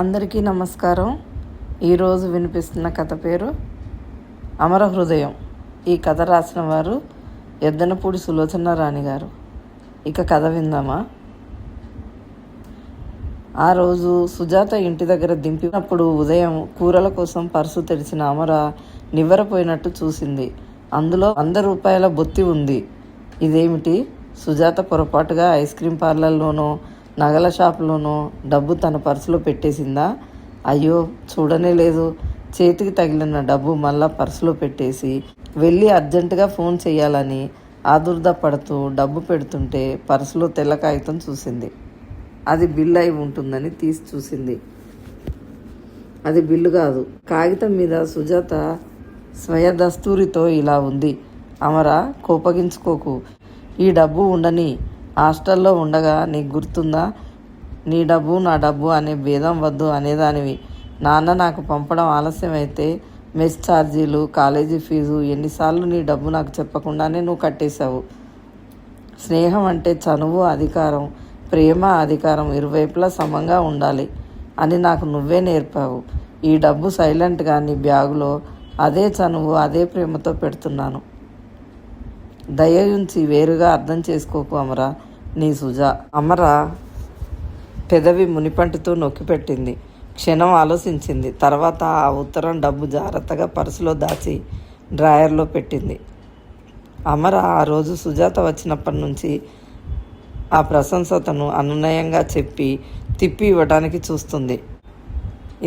అందరికీ నమస్కారం. ఈరోజు వినిపిస్తున్న కథ పేరు అమర హృదయం. ఈ కథ రాసిన వారు ఎద్దనపూడి సులోచన రాణి గారు. ఇక కథ విందామా? ఆ రోజు సుజాత ఇంటి దగ్గర దింపినప్పుడు ఉదయం కూరల కోసం పర్సు తెరిచిన అమర నివ్వెరపోయినట్టు చూసింది. అందులో 100 రూపాయల బొత్తి ఉంది. ఇదేమిటి? సుజాత పొరపాటుగా ఐస్ క్రీం పార్లర్లోనో నగల షాపులోనో డబ్బు తన పర్సులో పెట్టేసిందా? అయ్యో, చూడనే లేదు. చేతికి తగిలిన డబ్బు మళ్ళా పర్సులో పెట్టేసి వెళ్ళి అర్జెంటుగా ఫోన్ చేయాలని ఆదుర్దా పడుతూ డబ్బు పెడుతుంటే పర్సులో తెల్ల కాగితం చూసింది. అది బిల్లు అయి ఉంటుందని తీసి చూసింది. అది బిల్లు కాదు. కాగితం మీద సుజాత స్వయదస్తూరితో ఇలా ఉంది: అమర, కోపగించుకోకు. ఈ డబ్బు ఉండని. హాస్టల్లో ఉండగా నీకు గుర్తుందా? నీ డబ్బు నా డబ్బు అనే భేదం వద్దు అనేదానివి. నాన్న నాకు పంపడం ఆలస్యమైతే మెస్ ఛార్జీలు, కాలేజీ ఫీజు ఎన్నిసార్లు నీ డబ్బు నాకు చెప్పకుండానే నువ్వు కట్టేశావు. స్నేహం అంటే చనువు, అధికారం, ప్రేమ, అధికారం ఇరువైపులా సమంగా ఉండాలి అని నాకు నువ్వే నేర్పావు. ఈ డబ్బు సైలెంట్గా నీ బ్యాగులో అదే చనువు, అదే ప్రేమతో పెడుతున్నాను. దయయుంచి వేరుగా అర్థం చేసుకోకు అమర, నీ సుజా. అమర పెదవి మునిపంటితో నొక్కిపెట్టింది. క్షణం ఆలోచించింది. తర్వాత ఆ ఉత్తరం డబ్బు జాగ్రత్తగా పర్సులో దాచి డ్రాయర్లో పెట్టింది. అమర ఆ రోజు సుజాత వచ్చినప్పటి నుంచి ఆ ప్రశంసతను అనునయంగా చెప్పి తిప్పి ఇవ్వడానికి చూస్తుంది.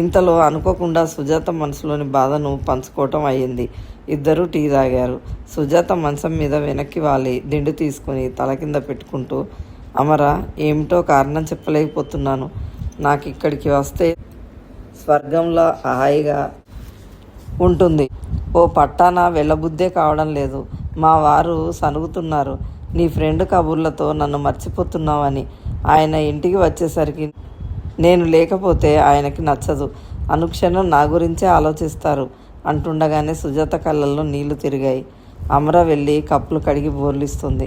ఇంతలో అనుకోకుండా సుజాత మనసులోని బాధను పంచుకోవటం అయ్యింది. ఇద్దరూ టీ తాగారు. సుజాత మంచం మీద వెనక్కి వాలి దిండు తీసుకుని తల కింద పెట్టుకుంటూ, అమర, ఏమిటో కారణం చెప్పలేకపోతున్నాను. నాకు ఇక్కడికి వస్తే స్వర్గంలో హాయిగా ఉంటుంది. ఓ పట్టాన వెళ్ళబుద్దే కావడం లేదు. మా వారు సనుగుతున్నారు. నీ ఫ్రెండ్ కబుర్లతో నన్ను మర్చిపోతున్నావని. ఆయన ఇంటికి వచ్చేసరికి నేను లేకపోతే ఆయనకి నచ్చదు. అనుక్షణం నా గురించే ఆలోచిస్తారు అంటుండగానే సుజాత కళ్ళల్లో నీళ్లు తిరిగాయి. అమర వెళ్ళి కప్పులు కడిగి బోర్లిస్తుంది.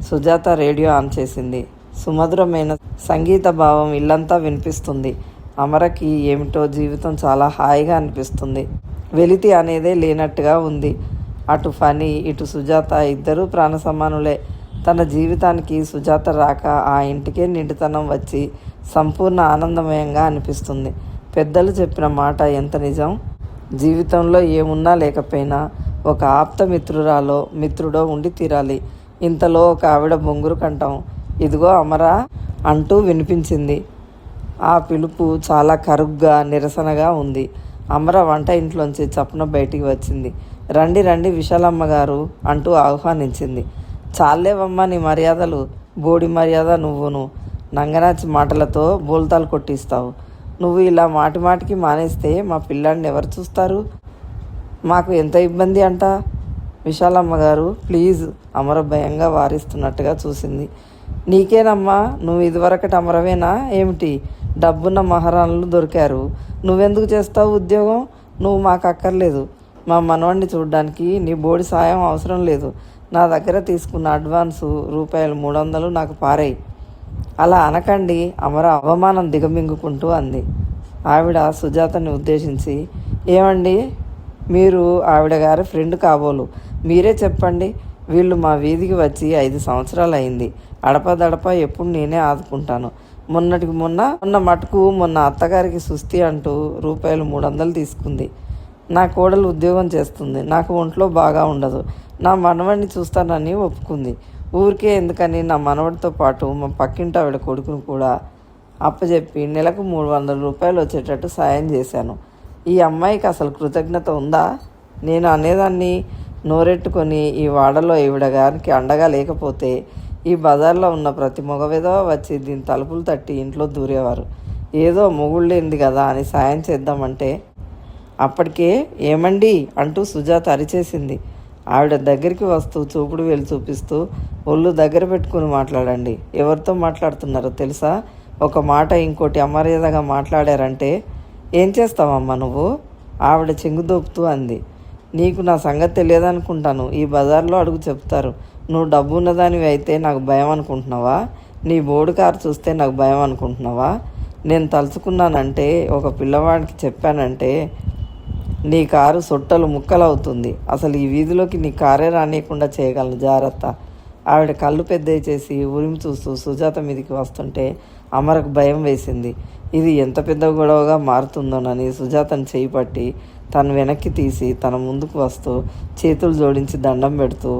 సుజాత రేడియో ఆన్ చేసింది. సుమధురమైన సంగీత భావం ఇల్లంతా వినిపిస్తుంది. అమరకి ఏమిటో జీవితం చాలా హాయిగా అనిపిస్తుంది. వెలితి అనేదే లేనట్టుగా ఉంది. అటు ఫణి, ఇటు సుజాత ఇద్దరూ ప్రాణ సమానులే. తన జీవితానికి సుజాత రాక ఆ ఇంటికే నిండుతనం వచ్చి సంపూర్ణ ఆనందమయంగా అనిపిస్తుంది. పెద్దలు చెప్పిన మాట ఎంత నిజం. జీవితంలో ఏమున్నా లేకపోయినా ఒక ఆప్త మిత్రురాలో మిత్రుడో ఉండి తీరాలి. ఇంతలో ఒక ఆవిడ బొంగురు కంఠం, ఇదిగో అమరా అంటూ వినిపించింది. ఆ పిలుపు చాలా కరుగ్గా, నిరసనగా ఉంది. అమర వంట ఇంట్లోంచి చప్పున బయటికి వచ్చింది. రండి రండి విశాలమ్మ గారు అంటూ ఆహ్వానించింది. చాలేవమ్మా నీ మర్యాదలు, బోడి మర్యాద నువ్వును. నంగనాచి మాటలతో బోల్తాలు కొట్టిస్తావు. నువ్వు ఇలా మాటి మాటికి మానేస్తే మా పిల్లాడిని ఎవరు చూస్తారు? మాకు ఎంత ఇబ్బంది అంట. విశాలమ్మ గారు ప్లీజ్, అమర భయంగా వారిస్తున్నట్టుగా చూసింది. నీకేనమ్మా, నువ్వు ఇదివరకటి అమరవేనా ఏమిటి? డబ్బున్న మహారాణులు దొరికారు. నువ్వెందుకు చేస్తావు ఉద్యోగం? నువ్వు మాకు అక్కర్లేదు. మా మనవాడిని చూడడానికి నీ బోడి సాయం అవసరం లేదు. నా దగ్గర తీసుకున్న అడ్వాన్సు ₹300 నాకు పారేయి. అలా అనకండి, అమర అవమానం దిగమింగుకుంటూ అంది. ఆవిడ సుజాతని ఉద్దేశించి, ఏమండి, మీరు ఆవిడ గారి ఫ్రెండ్ కాబోలు. మీరే చెప్పండి. వీళ్ళు మా వీధికి వచ్చి 5 సంవత్సరాలు అయింది. అడపదడప ఎప్పుడు నేనే ఆదుకుంటాను. మొన్న మటుకు మొన్న అత్తగారికి సుస్థి అంటూ ₹300 తీసుకుంది. నా కోడలు ఉద్యోగం చేస్తుంది. నాకు ఒంట్లో బాగా ఉండదు. నా మనవడిని చూస్తానని ఒప్పుకుంది. ఊరికే ఎందుకని నా మనవడితో పాటు మా పక్కింటి ఆవిడ కొడుకును కూడా అప్పచెప్పి నెలకు ₹300 వచ్చేటట్టు సాయం చేశాను. ఈ అమ్మాయికి అసలు కృతజ్ఞత ఉందా? నేను అనేదాన్ని నోరెట్టుకొని ఈ వాడలో ఈవిడ గారికి అండగా లేకపోతే ఈ బజార్లో ఉన్న ప్రతి మగవిధవ వచ్చి దీని తలుపులు తట్టి ఇంట్లో దూరేవారు. ఏదో మొగుళ్ళేంది కదా అని సాయం చేద్దామంటే అప్పటికే ఏమండి అంటూ సుజాత అరిచేసింది. ఆవిడ దగ్గరికి వస్తూ చూపుడు వేలు చూపిస్తూ, ఒళ్ళు దగ్గర పెట్టుకుని మాట్లాడండి. ఎవరితో మాట్లాడుతున్నారో తెలుసా? ఒక మాట ఇంకోటి అమర్యాదగా మాట్లాడారంటే ఏం చేస్తావమ్మా నువ్వు? ఆవిడ చెంగుదోపుతూ అంది. నీకు నా సంగతి తెలియదనుకుంటాను. ఈ బజార్లో అడుగు చెప్తారు. నువ్వు డబ్బు ఉన్నదానివి అయితే నాకు భయం అనుకుంటున్నావా? నీ బోర్డు కారు చూస్తే నాకు భయం అనుకుంటున్నావా? నేను తలుచుకున్నానంటే, ఒక పిల్లవాడికి చెప్పానంటే నీ కారు సొట్టలు ముక్కలవుతుంది. అసలు ఈ వీధిలోకి నీ కారే రానియకుండా చేయగలను, జాగ్రత్త. ఆవిడ కళ్ళు పెద్దవి చేసి ఉరిమి చూస్తూ సుజాత మీదికి వస్తుంటే అమరకు భయం వేసింది. ఇది ఎంత పెద్ద గొడవగా మారుతుందోనని సుజాతను చేయి పట్టి తను వెనక్కి తీసి తన ముందుకు వస్తూ చేతులు జోడించి దండం పెడుతూ,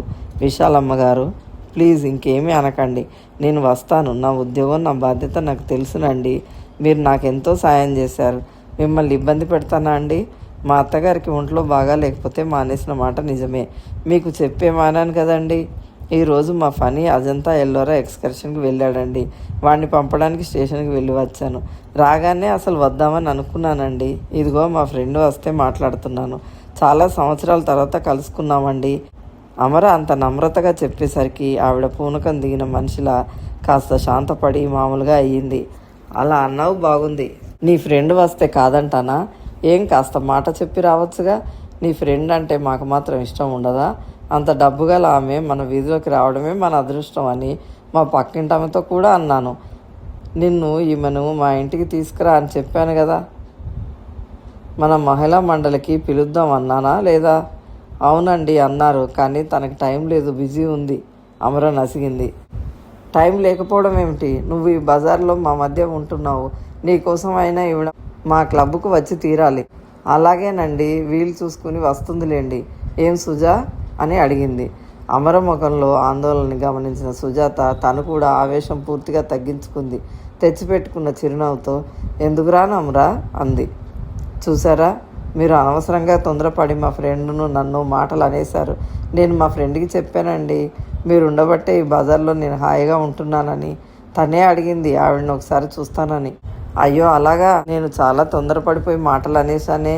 విశాలమ్మ గారు, ప్లీజ్ ఇంకేమీ అనకండి, నేను వస్తాను. నా ఉద్యోగం, నా బాధ్యత నాకు తెలుసునండి. మీరు నాకెంతో సాయం చేశారు. మిమ్మల్ని ఇబ్బంది పెడతానా అండి? మా అత్తగారికి ఒంట్లో బాగా లేకపోతే మానేసిన మాట నిజమే. మీకు చెప్పే మానాను కదండి. ఈరోజు మా ఫనీ అజంతా ఎల్లోరా ఎక్స్కర్షన్కి వెళ్ళాడండి. వాడిని పంపడానికి స్టేషన్కి వెళ్ళి వచ్చాను. రాగానే అసలు వద్దామని అనుకున్నానండి. ఇదిగో మా ఫ్రెండ్ వస్తే మాట్లాడుతున్నాను. చాలా సంవత్సరాల తర్వాత కలుసుకున్నామండి. అమర అంత నమ్రతగా చెప్పేసరికి ఆవిడ పూనకం దిగిన మనిషిలా కాస్త శాంతపడి మామూలుగా అయ్యింది. అలా అన్నావు, బాగుంది. నీ ఫ్రెండ్ వస్తే కాదంటానా? ఏం కాస్త మాట చెప్పి రావచ్చుగా. నీ ఫ్రెండ్ అంటే మాకు మాత్రం ఇష్టం ఉండదా? అంత డబ్బు గల ఆమె మన వీధిలోకి రావడమే మన అదృష్టం అని మా పక్కింటి ఆమెతో కూడా అన్నాను. నిన్ను ఈమెను మా ఇంటికి తీసుకురా అని చెప్పాను కదా. మన మహిళా మండలికి పిలుద్దాం అన్నానా లేదా? అవునండి అన్నారు, కానీ తనకి టైం లేదు, బిజీ ఉంది. అమర నసిగింది. టైం లేకపోవడం ఏమిటి? నువ్వు ఈ బజార్లో మా మధ్య ఉంటున్నావు. నీకోసం అయినా ఇవ్వడం మా క్లబ్కు వచ్చి తీరాలి. అలాగేనండి, వీలు చూసుకుని వస్తుందిలేండి. ఏం సుజా అని అడిగింది. అమర ముఖంలో ఆందోళనని గమనించిన సుజాత తను కూడా ఆవేశం పూర్తిగా తగ్గించుకుంది. తెచ్చిపెట్టుకున్న చిరునవ్వుతో, ఎందుకు రానమ్రా అంది. చూసారా, మీరు అనవసరంగా తొందరపడి మా ఫ్రెండ్ను నన్ను మాటలు అనేశారు. నేను మా ఫ్రెండ్కి చెప్పానండి, మీరు ఉండబట్టే ఈ బజార్లో నేను హాయిగా ఉంటున్నానని. తనే అడిగింది ఆవిడని ఒకసారి చూస్తానని. అయ్యో అలాగా, నేను చాలా తొందరపడిపోయి మాటలు అనేసానే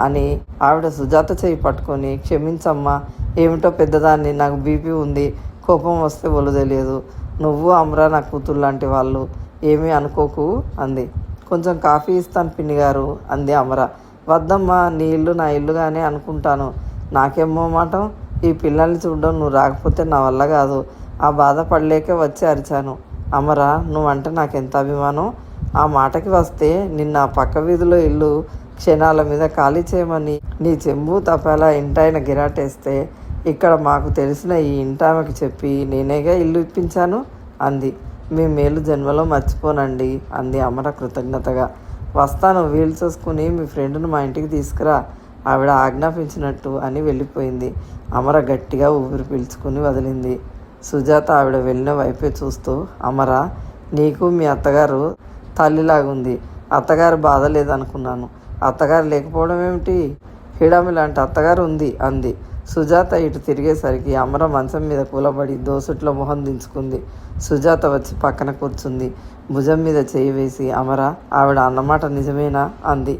అని ఆవిడ సుజాత చేయి పట్టుకొని, క్షమించమ్మా, ఏమిటో పెద్దదాన్ని, నాకు బీపీ ఉంది, కోపం వస్తే ఒళ్ళు తెలియదు. నువ్వు అమరా నా కూతురు లాంటి వాళ్ళు, ఏమీ అనుకోకు అంది. కొంచెం కాఫీ ఇస్తాను పిన్ని గారు అంది అమర. వద్దమ్మా, నీ ఇల్లు నా ఇల్లుగానే అనుకుంటాను. నాకేమో మాట, ఈ పిల్లల్ని చూడడం నువ్వు రాకపోతే నా వల్ల కాదు. ఆ బాధ పడలేకే వచ్చి అరిచాను. అమర, నువ్వంటే నాకెంత అభిమానం. ఆ మాటకి వస్తే నిన్న పక్క వీధిలో ఇల్లు క్షణాల మీద ఖాళీ చేయమని నీ చెంబు తపాలా ఇంటాయన గిరాటేస్తే ఇక్కడ మాకు తెలిసిన ఈ ఇంటామెకి చెప్పి నేనేగా ఇల్లు ఇప్పించాను అంది. మీ మేలు జన్మలో మర్చిపోనండి అంది అమర కృతజ్ఞతగా. వస్తాను, వీలు చూసుకుని మీ ఫ్రెండ్ను మా ఇంటికి తీసుకురా ఆవిడ ఆజ్ఞాపించినట్టు అని వెళ్ళిపోయింది. అమర గట్టిగా ఊపిరి పీల్చుకుని వదిలింది. సుజాత ఆవిడ వెళ్ళిన వైపే చూస్తూ, అమర, నీకు మీ అత్తగారు తల్లిలాగుంది. అత్తగారు బాధ లేదనుకున్నాను. అత్తగారు లేకపోవడం ఏమిటి? హిడమి లాంటి అత్తగారు ఉంది అంది. సుజాత ఇటు తిరిగేసరికి అమర మంచం మీద కూలబడి దోసుట్లో మొహం దించుకుంది. సుజాత వచ్చి పక్కన కూర్చుంది. భుజం మీద చేయి వేసి, అమర, ఆవిడ అన్నమాట నిజమేనా అంది.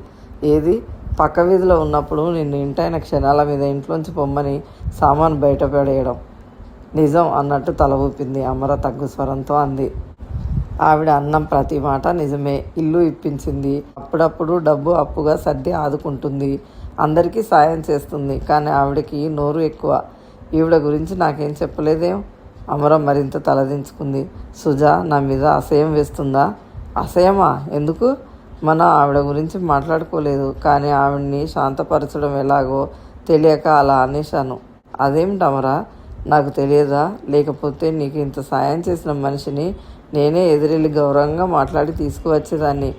ఏది? పక్క వీధిలో ఉన్నప్పుడు నిన్ను ఇంటైన క్షణాల మీద ఇంట్లోంచి పొమ్మని సామాను బయట పడేయడం. నిజం అన్నట్టు తల ఊపింది. అమర తగ్గు స్వరంతో అంది. ఆవిడ అన్నం ప్రతి మాట నిజమే. ఇల్లు ఇప్పించింది. అప్పుడప్పుడు డబ్బు అప్పుగా సర్ది ఆదుకుంటుంది. అందరికీ సాయం చేస్తుంది. కానీ ఆవిడకి నోరు ఎక్కువ. ఈవిడ గురించి నాకేం చెప్పలేదేం? అమర మరింత తలదించుకుంది. సుజా, నా మీద అసహ్యం వేస్తుందా? అసహ్యమా? ఎందుకు? మనం ఆవిడ గురించి మాట్లాడుకోలేదు, కానీ ఆవిడ్ని శాంతపరచడం ఎలాగో తెలియక అలా అనేశాను. అదేమిటమరా, నాకు తెలియదా? లేకపోతే నీకు ఇంత సాయం చేసిన మనిషిని నేనే ఎదురెళ్ళి గౌరవంగా మాట్లాడి తీసుకువచ్చేదాన్ని.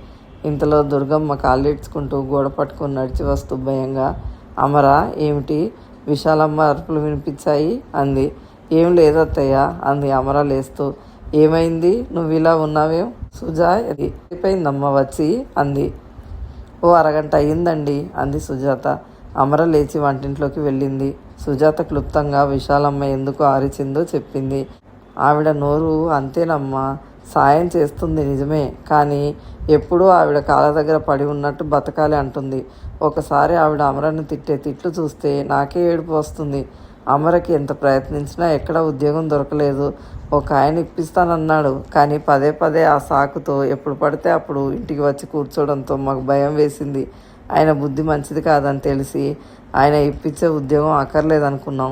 ఇంతలో దుర్గమ్మ కాళ్ళీడ్చుకుంటూ గోడ పట్టుకుని నడిచి వస్తూ భయంగా, అమరా, ఏమిటి? విశాలమ్మ అరుపులు వినిపించాయి అంది. ఏం లేదత్తయ్య అంది అమర లేస్తూ. ఏమైంది? నువ్వు ఇలా ఉన్నావేం? సుజా అయిపోయిందమ్మ వచ్చి అంది. ఓ అరగంట అయ్యిందండి అంది సుజాత. అమర లేచి వంటింట్లోకి వెళ్ళింది. సుజాత క్లుప్తంగా విశాలమ్మ ఎందుకు ఆరిచిందో చెప్పింది. ఆవిడ నోరు అంతేనమ్మా, సాయం చేస్తుంది నిజమే, కానీ ఎప్పుడూ ఆవిడ కాళ్ళ దగ్గర పడి ఉన్నట్టు బతకాలి అంటుంది. ఒకసారి ఆవిడ అమరను తిట్టే తిట్లు చూస్తే నాకే ఏడుపు వస్తుంది. అమరకి ఎంత ప్రయత్నించినా ఎక్కడ ఉద్యోగం దొరకలేదు. ఒక ఆయన ఇప్పిస్తానన్నాడు, కానీ పదే పదే ఆ సాకుతో ఎప్పుడు పడితే అప్పుడు ఇంటికి వచ్చి కూర్చోవడంతో మాకు భయం వేసింది. ఆయన బుద్ధి మంచిది కాదని తెలిసి ఆయన ఇప్పించే ఉద్యోగం అక్కర్లేదనుకున్నాం.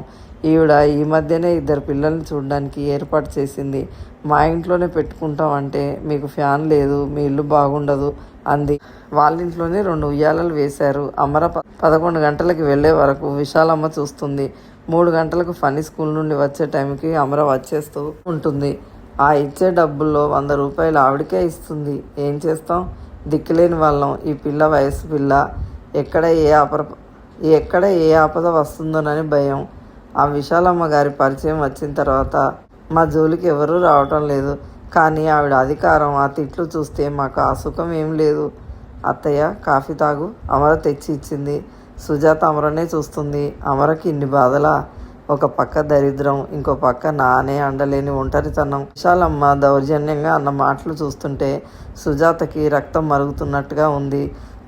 ఈవిడ ఈ మధ్యనే 2 పిల్లల్ని చూడడానికి ఏర్పాటు చేసింది. మా ఇంట్లోనే పెట్టుకుంటాం అంటే మీకు ఫ్యాన్ లేదు, మీ ఇల్లు బాగుండదు అంది. వాళ్ళింట్లోనే 2 ఉయ్యాలలు వేశారు. అమర 11 గంటలకి వెళ్ళే వరకు విశాలమ్మ చూస్తుంది. 3 గంటలకు ఫనీ స్కూల్ నుండి వచ్చే టైంకి అమర వచ్చేస్తూ ఉంటుంది. ఆ ఇచ్చే డబ్బుల్లో 100 రూపాయలు ఆవిడకే ఇస్తుంది. ఏం చేస్తాం, దిక్కులేని వాళ్ళం. ఈ పిల్ల వయసు పిల్ల, ఎక్కడ ఏ ఆపద వస్తుందోనని భయం. ఆ విశాలమ్మ గారి పరిచయం వచ్చిన తర్వాత మా జోలికి ఎవరూ రావటం లేదు. కానీ ఆవిడ అధికారం, ఆ తిట్లు చూస్తే మాకు ఆ సుఖం ఏం లేదు. అత్తయ్య కాఫీ తాగు, అమర తెచ్చి ఇచ్చింది. సుజాత అమరనే చూస్తుంది. అమరకి ఇన్ని బాధలా? ఒక పక్క దరిద్రం, ఇంకో పక్క నానే అండలేని ఒంటరితనం. విశాలమ్మ దౌర్జన్యంగా అన్న మాటలు చూస్తుంటే సుజాతకి రక్తం మరుగుతున్నట్టుగా ఉంది.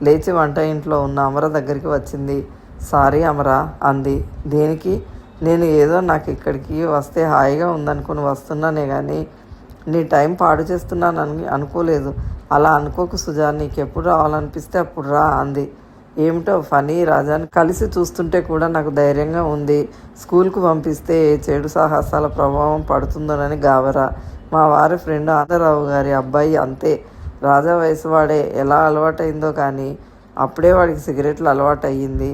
లేచి వంట ఇంట్లో ఉన్న అమర దగ్గరికి వచ్చింది. సారీ అమర అంది. దేనికి? నేను ఏదో నాకు ఇక్కడికి వస్తే హాయిగా ఉందనుకుని వస్తున్నానే కానీ నీ టైం పాడు చేస్తున్నానని అనుకోలేదు. అలా అనుకోకు సుజా, నీకు ఎప్పుడు రావాలనిపిస్తే అప్పుడు రా అంది. ఏమిటో ఫనీ రాజాని కలిసి చూస్తుంటే కూడా నాకు ధైర్యంగా ఉంది. స్కూల్కు పంపిస్తే చెడు సాహసాల ప్రభావం పడుతుందోనని గాబరా. మా వారి ఫ్రెండ్ ఆంధ్రరావు గారి అబ్బాయి అంతే, రాజా వయసు వాడే. ఎలా అలవాటైందో కానీ అప్పుడే వాడికి సిగరెట్లు అలవాటు అయ్యింది.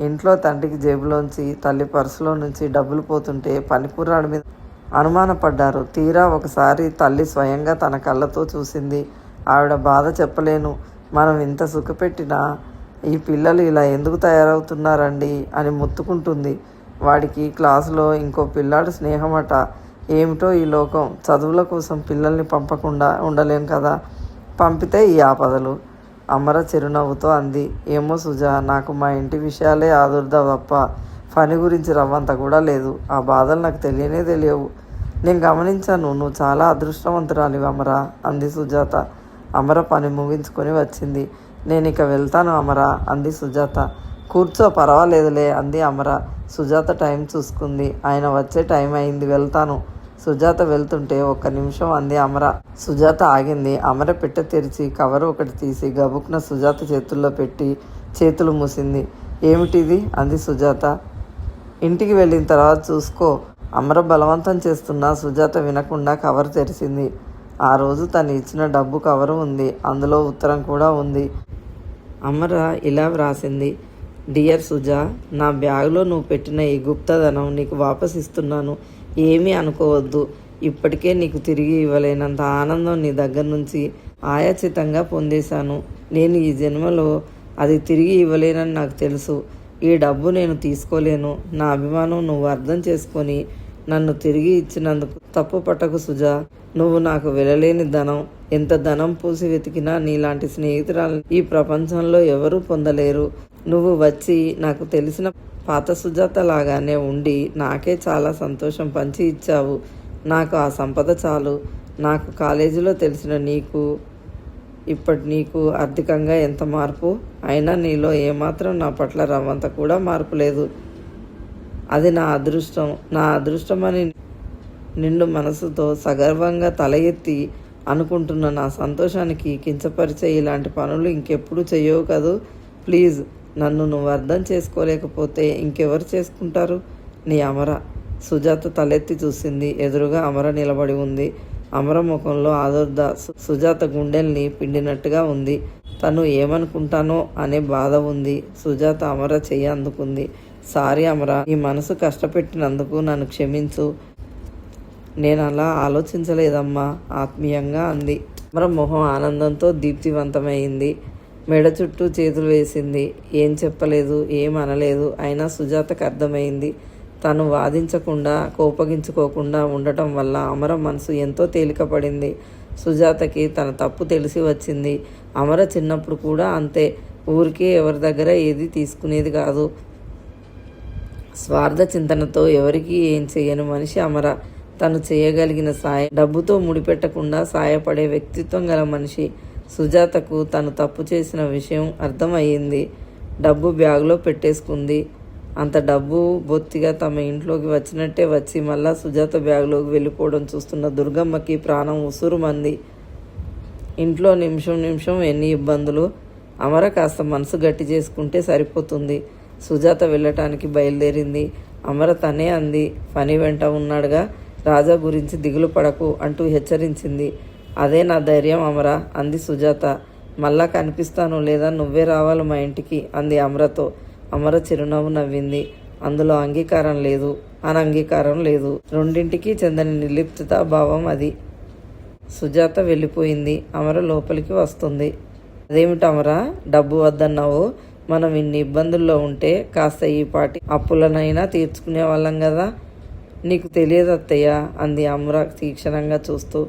ఇంట్లో తండ్రికి జేబులోంచి, తల్లి పర్సులో నుంచి డబ్బులు పోతుంటే పనికుర్రాడి మీద అనుమానపడ్డారు. తీరా ఒకసారి తల్లి స్వయంగా తన కళ్ళతో చూసింది. ఆవిడ బాధ చెప్పలేను. మనం ఇంత సుఖపెట్టినా ఈ పిల్లలు ఇలా ఎందుకు తయారవుతున్నారండి అని మొత్తుకుంటుంది. వాడికి క్లాసులో ఇంకో పిల్లాడు స్నేహమట. ఏమిటో ఈ లోకం. చదువుల కోసం పిల్లల్ని పంపకుండా ఉండలేం కదా, పంపితే ఈ ఆపదలు. అమర చిరునవ్వుతో అంది. ఏమో సుజా, నాకు మా ఇంటి విషయాలే ఆదుర్దా తప్ప పని గురించి రవ్వంత కూడా లేదు. ఆ బాధలు నాకు తెలియనే తెలియవు. నేను గమనించాను, నువ్వు చాలా అదృష్టవంతురాలివి అమర అంది సుజాత. అమర పని ముగించుకొని వచ్చింది. నేను ఇక వెళ్తాను అమర అంది సుజాత. కూర్చో, పర్వాలేదులే అంది అమర. సుజాత టైం చూసుకుంది. ఆయన వచ్చే టైం అయింది, వెళ్తాను. సుజాత వెళ్తుంటే 1 నిమిషం అంది అమర. సుజాత ఆగింది. అమర పెట్టె తెరిచి కవర్ ఒకటి తీసి గబుక్న సుజాత చేతుల్లో పెట్టి చేతులు మూసింది. ఏమిటిది అంది సుజాత. ఇంటికి వెళ్ళిన తర్వాత చూసుకో. అమర బలవంతం చేస్తున్నా సుజాత వినకుండా కవర్ తెరిచింది. ఆ రోజు తను ఇచ్చిన డబ్బు కవరు ఉంది. అందులో ఉత్తరం కూడా ఉంది. అమర ఇలా వ్రాసింది. డియర్ సుజా, నా బ్యాగ్లో నువ్వు పెట్టిన ఈ గుప్తధనం నీకు వాపస్ ఇస్తున్నాను. ఏమీ అనుకోవద్దు. ఇప్పటికే నీకు తిరిగి ఇవ్వలేనంత ఆనందం నీ దగ్గర నుంచి ఆయాచితంగా పొందేశాను. నేను ఈ జన్మలో అది తిరిగి ఇవ్వలేనని నాకు తెలుసు. ఈ డబ్బు నేను తీసుకోలేను. నా అభిమానం నువ్వు అర్థం చేసుకొని నన్ను తిరిగి ఇచ్చినందుకు తప్పు పట్టకు సుజా. నువ్వు నాకు వెళ్ళలేని ధనం. ఎంత ధనం పూసి వెతికినా నీలాంటి స్నేహితురాలు ఈ ప్రపంచంలో ఎవరూ పొందలేరు. నువ్వు వచ్చి నాకు తెలిసిన పాత సుజాత లాగానే ఉండి నాకే చాలా సంతోషం పంచి ఇచ్చావు. నాకు ఆ సంపద చాలు. నాకు కాలేజీలో తెలిసిన నీకు ఇప్పటి నీకు ఆర్థికంగా ఎంత మార్పు అయినా నీలో ఏమాత్రం నా పట్ల రవ్వంత కూడా మార్పు లేదు. అది నా అదృష్టం. నా అదృష్టమని నిండు మనసుతో సగర్వంగా తల ఎత్తి అనుకుంటున్న నా సంతోషానికి కించపరిచే ఇలాంటి పనులు ఇంకెప్పుడు చెయ్యవు కదూ. ప్లీజ్, నన్ను నువ్వు అర్థం చేసుకోలేకపోతే ఇంకెవరు చేసుకుంటారు? నీ అమర. సుజాత తలెత్తి చూసింది. ఎదురుగా అమర నిలబడి ఉంది. అమర ముఖంలో ఆదుర్ద సుజాత గుండెల్ని పిండినట్టుగా ఉంది. తను ఏమనుకుంటానో అనే బాధ ఉంది. సుజాత అమర చెయ్యి అందుకుంది. సారీ అమర, ఈ మనసు కష్టపెట్టినందుకు నన్ను క్షమించు. నేను అలా ఆలోచించలేదమ్మా ఆత్మీయంగా అంది. అమర మొహం ఆనందంతో దీప్తివంతమైంది. మెడ చుట్టూ చేతులు వేసింది. ఏం చెప్పలేదు, ఏం అనలేదు. అయినా సుజాతకు అర్థమైంది. తను వాదించకుండా కోపగించుకోకుండా ఉండటం వల్ల అమర మనసు ఎంతో తేలికపడింది. సుజాతకి తన తప్పు తెలిసి వచ్చింది. అమర చిన్నప్పుడు కూడా అంతే. ఊరికే ఎవరి దగ్గర ఏది తీసుకునేది కాదు. స్వార్థ చింతనతో ఎవరికి ఏం చేయని మనిషి అమర. తను చేయగలిగిన సాయం డబ్బుతో ముడిపెట్టకుండా సాయపడే వ్యక్తిత్వం గల మనిషి. సుజాతకు తను తప్పు చేసిన విషయం అర్థమయ్యింది. డబ్బు బ్యాగులో పెట్టేసుకుంది. అంత డబ్బు బొత్తిగా తమ ఇంట్లోకి వచ్చినట్టే వచ్చి మళ్ళా సుజాత బ్యాగులోకి వెళ్ళిపోవడం చూస్తున్న దుర్గమ్మకి ప్రాణం ఉసురుమంది. ఇంట్లో నిమిషం నిమిషం ఎన్ని ఇబ్బందులు. అమర కాస్త మనసు గట్టి చేసుకుంటే సరిపోతుంది. సుజాత వెళ్ళటానికి బయలుదేరింది. అమర తనే అంది. ఫణి వెంట ఉన్నాడుగా, రాజా గురించి దిగులు పడకు అంటూ హెచ్చరించింది. అదే నా ధైర్యం అమర అంది సుజాత. మళ్ళా కనిపిస్తాను లేదా నువ్వే రావాలి మా ఇంటికి అంది అమరతో. అమర చిరునవ్వు నవ్వింది. అందులో అంగీకారం లేదు, అనంగీకారం లేదు, రెండింటికి చెందని నిర్లిప్తత భావం అది. సుజాత వెళ్ళిపోయింది. అమర లోపలికి వస్తుంది. అదేమిటి అమర, డబ్బు వద్దన్నావు? మనం ఇన్ని ఇబ్బందుల్లో ఉంటే కాస్త ఈ పాటి అప్పులనైనా తీర్చుకునే వాళ్ళం కదా. నీకు తెలియదు అత్తయ్య అంది అమర తీక్షణంగా చూస్తూ.